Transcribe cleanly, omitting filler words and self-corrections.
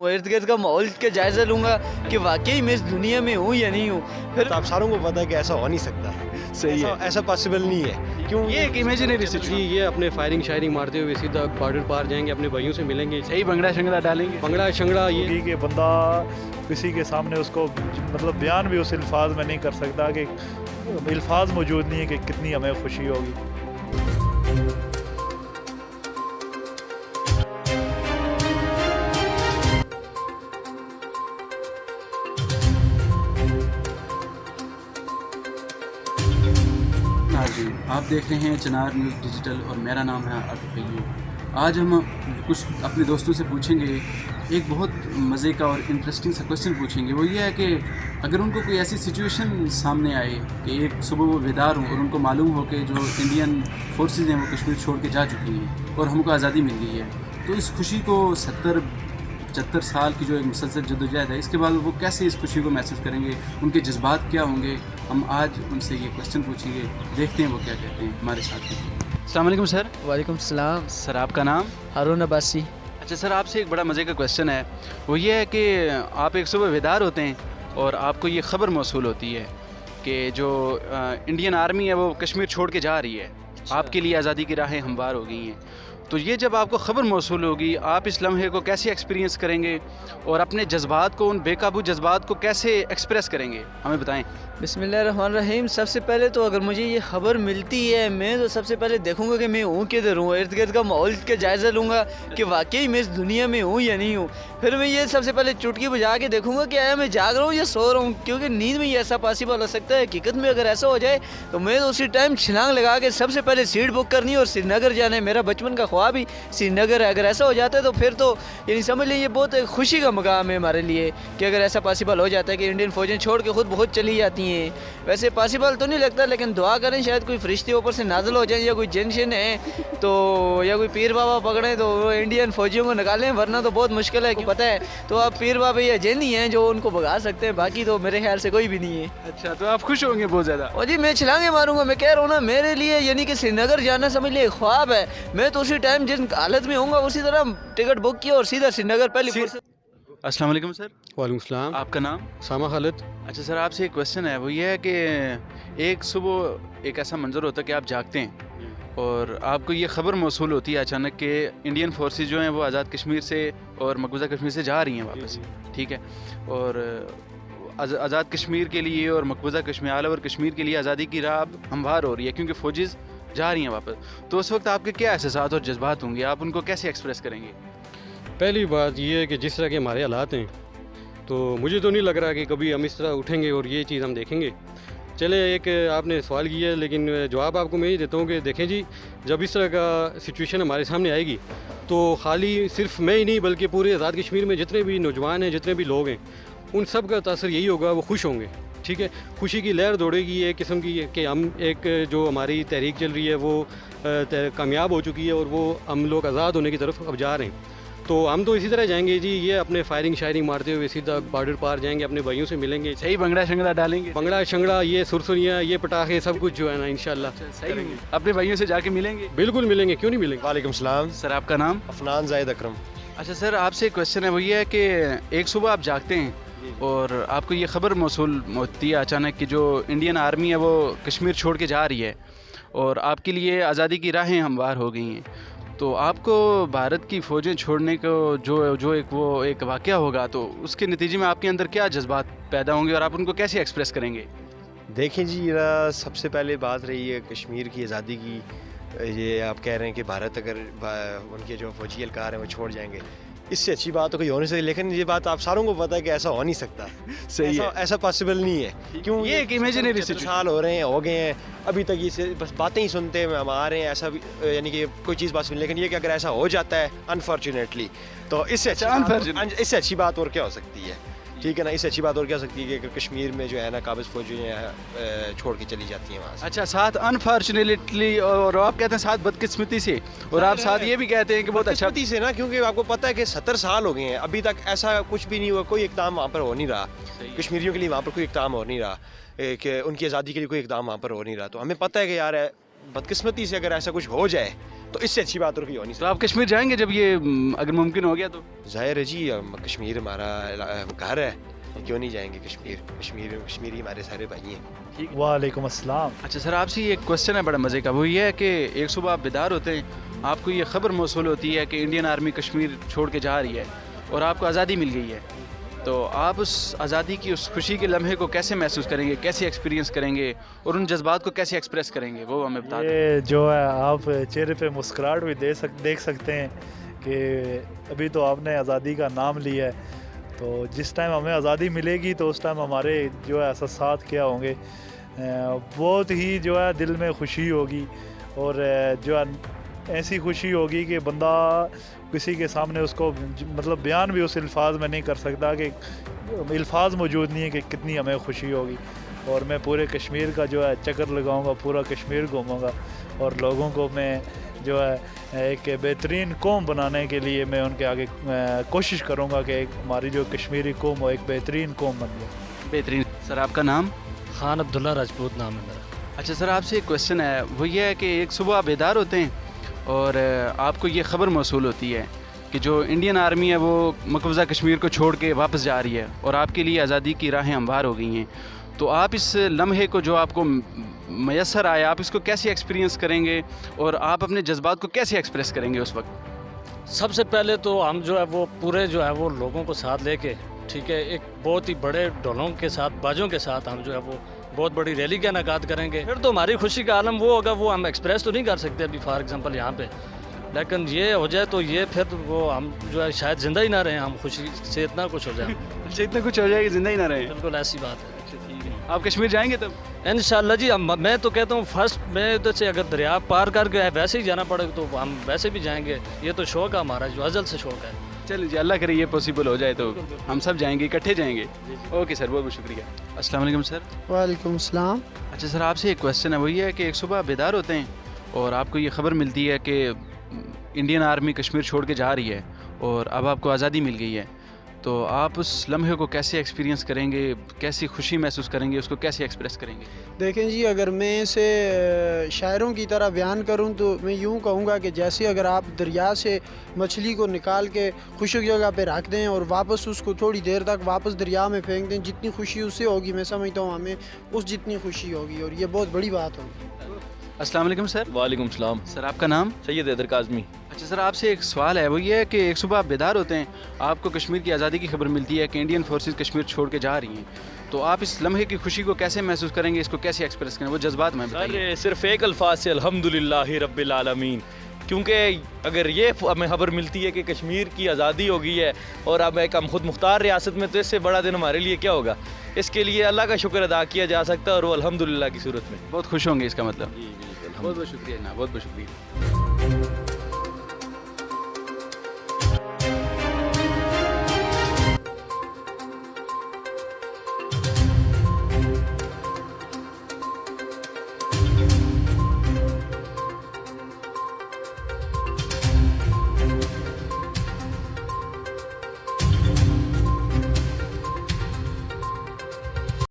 वो इर्द गिर्द का माहौल का जायजा लूंगा कि वाकई मैं इस दुनिया में हूँ या नहीं हूँ। फिर तो आप सारों को पता है कि ऐसा हो नहीं सकता। सही है। ऐसा पॉसिबल नहीं है। क्यों? ये एक इमेजिनरी जी सिचुएशन। ये अपने फायरिंग शायरिंग मारते हुए सीधा बॉर्डर पार जाएंगे, अपने भाइयों से मिलेंगे, सही भंगड़ा शंगड़ा डालेंगे। भंगड़ा शंगड़ा ये होगी कि बंदा किसी के सामने उसको मतलब बयान भी उस अल्फाज में नहीं कर सकता कि अल्फाज मौजूद नहीं है कि कितनी हमें खुशी होगी। नाज़रीन, आप देख रहे हैं चनार न्यूज़ डिजिटल और मेरा नाम है आतिफ अय्यूब। आज हम कुछ अपने दोस्तों से पूछेंगे, एक बहुत मज़े का और इंटरेस्टिंग सा क्वेश्चन पूछेंगे। वो ये है कि अगर उनको कोई ऐसी सिचुएशन सामने आए कि एक सुबह वो बेदार हों और उनको मालूम हो कि जो इंडियन फोर्सेस हैं वो कश्मीर छोड़ के जा चुकी हैं और हमको आज़ादी मिल गई है, तो इस खुशी को 70-75 साल की जो एक मुसलसल जद्दोजहद है, इसके बाद वो कैसे इस खुशी को महसूस करेंगे, उनके जज्बात क्या होंगे, हम आज उनसे ये क्वेश्चन पूछेंगे। देखते हैं वो क्या कहते हैं। हमारे साथ हैं। अस्सलाम वालेकुम सर। वालेकुम सलाम। सर आपका नाम? हारून अब्बासी। अच्छा सर, आपसे एक बड़ा मज़े का क्वेश्चन है। वो ये है कि आप एक सुबह बेदार होते हैं और आपको ये ख़बर मौसूल होती है कि जो इंडियन आर्मी है वो कश्मीर छोड़ के जा रही है, आपके लिए आज़ादी की राहें हमवार हो गई हैं। तो ये जब आपको ख़बर मौसूल होगी, आप इस लम्हे को कैसे एक्सपीरियंस करेंगे और अपने जज्बात को, उन बेकाबू जज्बात को कैसे एक्सप्रेस करेंगे, हमें बताएं। बिस्मिल्लाहिर्रहमानिर्रहीम। सबसे पहले तो अगर मुझे ये खबर मिलती है, मैं तो सबसे पहले देखूंगा कि मैं हूँ किधर हूँ, इर्द गिर्द का माहौल का जायज़ा लूँगा कि वाकई मैं इस दुनिया में हूँ या नहीं हूँ। फिर मैं ये सबसे पहले चुटकी बजा के देखूंगा कि आया मैं जाग रहा हूँ या सो रहा हूँ, क्योंकि नींद में ये ऐसा पॉसिबल हो सकता है। हकीकत में अगर ऐसा हो जाए तो मैं तो उसी टाइम छलांग लगा के सबसे पहले सीट बुक करनी और श्रीनगर जाना है। मेरा बचपन का ख्वाब ही श्रीनगर है। अगर ऐसा हो जाता है तो फिर तो यानी समझ लीजिए ये बहुत एक खुशी का मकाम है हमारे लिए कि अगर ऐसा पॉसिबल हो जाता है कि इंडियन फ़ौजें छोड़ के खुद बहुत चली जाती हैं। वैसे पॉसिबल तो नहीं लगता, लेकिन दुआ करें शायद कोई फरिश्ते ऊपर से नाज़िल हो जाए या कोई जंक्शन है तो, या कोई पीर बाबा पकड़े तो वो इंडियन फ़ौजियों को निकालें, वरना तो बहुत मुश्किल है। कि पता है तो आप पीर बाबा या जिन ही हैं जो उनको भगा सकते हैं, बाकी तो मेरे ख्याल से कोई भी नहीं है। अच्छा, तो आप खुश होंगे बहुत ज़्यादा? और जी मैं छलांगे मारूंगा। मैं कह रहा हूँ ना, मेरे लिए यानी कि श्रीनगर जाना समझ लिए ख्वाब है। मैं तो उसी टाइम जिन हालत में होऊंगा उसी तरह टिकट बुक किया और सीधा श्रीनगर पहली फुर्सत। अस्सलाम वालेकुम सर। वालेकुम सलाम। आपका नाम? सामा खालिद। अच्छा सर, आपसे एक क्वेश्चन है। वो ये है कि एक सुबह एक ऐसा मंजर होता है कि आप जागते हैं और आपको ये ख़बर मौसूल होती है अचानक कि इंडियन फोर्सेस जो हैं वो आज़ाद कश्मीर से और मकबूजा कश्मीर से जा रही हैं वापस, ठीक है, और आज़ाद कश्मीर के लिए और मकबूजा कश्मीर, आल ओवर कश्मीर के लिए आज़ादी की राह अब हमवार हो रही है क्योंकि फ़ौजेस जा रही हैं वापस। तो उस वक्त आपके क्या एहसास और जज्बात होंगे, आप उनको कैसे एक्सप्रेस करेंगे? पहली बात ये है कि जिस तरह के हमारे हालात हैं तो मुझे तो नहीं लग रहा कि कभी हम इस तरह उठेंगे और ये चीज़ हम देखेंगे। चले, एक आपने सवाल किया है लेकिन जवाब आपको मैं ही देता हूँ कि देखें जी, जब इस तरह का सिचुएशन हमारे सामने आएगी तो खाली सिर्फ मैं ही नहीं बल्कि पूरे आज़ाद कश्मीर में जितने भी नौजवान हैं, जितने भी लोग हैं, उन सब का तासर यही होगा, वो खुश होंगे। ठीक है, खुशी की लहर दौड़ेगी एक किस्म की कि हम एक जो हमारी तहरीक चल रही है वो कामयाब हो चुकी है और वो हम लोग आज़ाद होने की तरफ अब जा रहे हैं। तो हम तो इसी तरह जाएंगे जी, ये अपने फायरिंग शायरिंग मारते हुए सीधा बॉर्डर पार जाएंगे, अपने भाइयों से मिलेंगे, सही भंगड़ा शंगड़ा डालेंगे। भंगड़ा शंगड़ा, ये सुरसुरियाँ, ये पटाखे, सब कुछ जो है ना इंशाल्लाह सही अपने भाइयों से जाके मिलेंगे। बिल्कुल मिलेंगे, क्यों नहीं मिलेंगे। वालेकुम सलाम। सर आपका नाम? अफनान जाहिद अकरम। अच्छा सर, आपसे एक क्वेश्चन है। वो ये है कि एक सुबह आप जागते हैं और आपको ये ख़बर मौसूल होती है अचानक कि जो इंडियन आर्मी है वो कश्मीर छोड़ के जा रही है और आपके लिए आज़ादी की राहें हमवार हो गई हैं। तो आपको भारत की फ़ौजें छोड़ने को जो एक वाक़या होगा तो उसके नतीजे में आपके अंदर क्या जज्बात पैदा होंगे और आप उनको कैसे एक्सप्रेस करेंगे? देखें जी, सबसे पहले बात रही है कश्मीर की आज़ादी की। ये आप कह रहे हैं कि भारत अगर उनके जो फौजी एहलकार हैं वो छोड़ जाएंगे, इससे अच्छी बात तो कोई हो नहीं सकती। लेकिन ये बात आप सारों को पता है कि ऐसा हो नहीं सकता। सही है। ऐसा पॉसिबल नहीं है। क्यों? ये एक इमेजिनरी सिचुएशन। साल हो रहे हैं, हो गए हैं, अभी तक ये बस बातें ही सुनते हैं हम आ रहे हैं, ऐसा भी यानी कि कोई चीज़ पॉसिबल। लेकिन ये कि अगर ऐसा हो जाता है अनफॉर्चुनेटली तो इससे अच्छी बात और क्या हो सकती है? ठीक है ना, इससे अच्छी बात और क्या हो सकती है कि कश्मीर में जो है ना काबिज फौजी छोड़ के चली जाती हैं वहाँ से। अच्छा, साथ अनफॉर्चुनेटली और आप कहते हैं साथ बदकिस्मती से, और आप साथ ये भी कहते हैं कि बहुत अच्छा से ना, क्योंकि आपको पता है कि 70 साल हो गए हैं, अभी तक ऐसा कुछ भी नहीं हुआ, कोई इक़दाम वहाँ पर हो नहीं रहा कश्मीरियों के लिए, वहाँ पर कोई इक़दाम हो नहीं रहा कि उनकी आज़ादी के लिए कोई इक़दाम वहाँ पर हो नहीं रहा। तो हमें पता है कि यार बदकिस्मती से अगर ऐसा कुछ हो जाए तो इससे अच्छी बात और कोई हो नहीं तो आप कश्मीर जाएंगे जब ये अगर मुमकिन हो गया तो? ज़ाहिर है जी, कश्मीर हमारा घर है, क्यों नहीं जाएंगे कश्मीर? कश्मीरी हमारे सारे भाई हैं। वालेकुम अस्सलाम। अच्छा सर, आपसे ये क्वेश्चन है बड़ा मज़े का, वो ये है कि एक सुबह आप बेदार होते हैं, आपको ये खबर मौसूल होती है कि इंडियन आर्मी कश्मीर छोड़ के जा रही है और आपको आज़ादी मिल गई है, तो आप उस आज़ादी की उस खुशी के लम्हे को कैसे महसूस करेंगे, कैसे एक्सपीरियंस करेंगे और उन जज्बात को कैसे एक्सप्रेस करेंगे, वो हमें बता दें। ये जो है आप चेहरे पे मुस्कुराहट भी देख सकते हैं कि अभी तो आपने आज़ादी का नाम लिया है, तो जिस टाइम हमें आज़ादी मिलेगी तो उस टाइम हमारे जो है एहसासात क्या होंगे, बहुत ही जो है दिल में खुशी होगी और जो है ऐसी खुशी होगी कि बंदा किसी के सामने उसको मतलब बयान भी उस अल्फाज में नहीं कर सकता, कि अल्फाज मौजूद नहीं है कि कितनी हमें खुशी होगी। और मैं पूरे कश्मीर का जो है चक्कर लगाऊंगा, पूरा कश्मीर घूमूंगा और लोगों को मैं जो है एक बेहतरीन कौम बनाने के लिए मैं उनके आगे कोशिश करूंगा कि हमारी जो कश्मीरी कौम हो एक बेहतरीन कौम बन जाए। बेहतरीन। सर आपका नाम? खान अब्दुल्ला राजपूत नाम है मेरा। अच्छा सर, आपसे एक क्वेश्चन है, वो ये है कि एक सुबह आप बेदार होते हैं और आपको ये खबर मौसूल होती है कि जो इंडियन आर्मी है वो मकबूजा कश्मीर को छोड़ के वापस जा रही है और आपके लिए आज़ादी की राहें हमवार हो गई हैं, तो आप इस लम्हे को जो आपको मैसर आया, आप इसको कैसे एक्सपीरियंस करेंगे और आप अपने जज्बात को कैसे एक्सप्रेस करेंगे उस वक्त? सबसे पहले तो हम जो है वो पूरे जो है वो लोगों को साथ लेके, ठीक है, एक बहुत ही बड़े ढोलों के साथ, बाजों के साथ हम जो है वो बहुत बड़ी रैली का इनेकाद करेंगे। फिर तो हमारी खुशी का आलम वो होगा, वो हम एक्सप्रेस तो नहीं कर सकते अभी फॉर एग्जांपल यहाँ पे, लेकिन ये हो जाए तो ये फिर वो हम जो है शायद ज़िंदा ही ना रहें, हम खुशी से इतना कुछ हो जाए। अच्छा, इतना कुछ हो जाएगा ज़िंदा ही ना रहे? बिल्कुल ऐसी बात है। अच्छा ठीक है, आप कश्मीर जाएंगे तब? इंशाल्लाह जी। मैं तो कहता हूँ फर्स्ट मैं इधर से अगर दरिया पार करके वैसे ही जाना पड़ेगा तो हम वैसे भी जाएंगे, ये तो शौक़ है हमारा, जो अज़ल से शौक़ है। चलिए जी, अल्लाह करे ये पॉसिबल हो जाए तो हम सब जाएंगे, इकट्ठे जाएंगे। ओके सर, बहुत बहुत शुक्रिया। अस्सलाम वालेकुम सर। वालेकुम सलाम। अच्छा सर, आपसे एक क्वेश्चन है, वो ये है कि एक सुबह बेदार होते हैं और आपको ये खबर मिलती है कि इंडियन आर्मी कश्मीर छोड़ के जा रही है और अब आपको आज़ादी मिल गई है, तो आप उस लम्हे को कैसे एक्सपीरियंस करेंगे, कैसी खुशी महसूस करेंगे, उसको कैसे एक्सप्रेस करेंगे? देखें जी, अगर मैं इसे शायरों की तरह बयान करूं तो मैं यूं कहूँगा कि जैसे अगर आप दरिया से मछली को निकाल के खुशक जगह पे रख दें और वापस उसको थोड़ी देर तक वापस दरिया में फेंक दें, जितनी खुशी उससे होगी मैं समझता हूँ हमें उस जितनी खुशी होगी, और ये बहुत बड़ी बात होगी। अस्सलाम वालेकुम सर। वालेकुम सलाम। सर आपका नाम? सैयद हैदर काज़मी। अच्छा सर, आपसे एक सवाल है, वो ये है कि एक सुबह आप बेदार होते हैं, आपको कश्मीर की आज़ादी की खबर मिलती है कि इंडियन फोर्सेस कश्मीर छोड़ के जा रही हैं, तो आप इस लम्हे की खुशी को कैसे महसूस करेंगे, इसको कैसे एक्सप्रेस करेंगे, वो जज्बात में बताइए। सिर्फ एक अल्फाज से अल्हम्दुलिल्लाहि रब्बिल आलमीन, क्योंकि अगर ये हमें खबर मिलती है कि कश्मीर की आज़ादी हो गई है और अब एक हम खुद मुख्तार रियासत में, तो इससे बड़ा दिन हमारे लिए क्या होगा। इसके लिए अल्लाह का शुक्र अदा किया जा सकता है और वो अल्हम्दुलिल्लाह की सूरत में बहुत खुश होंगे, इसका मतलब। जी बहुत बहुत शुक्रिया जनाब, बहुत बहुत शुक्रिया।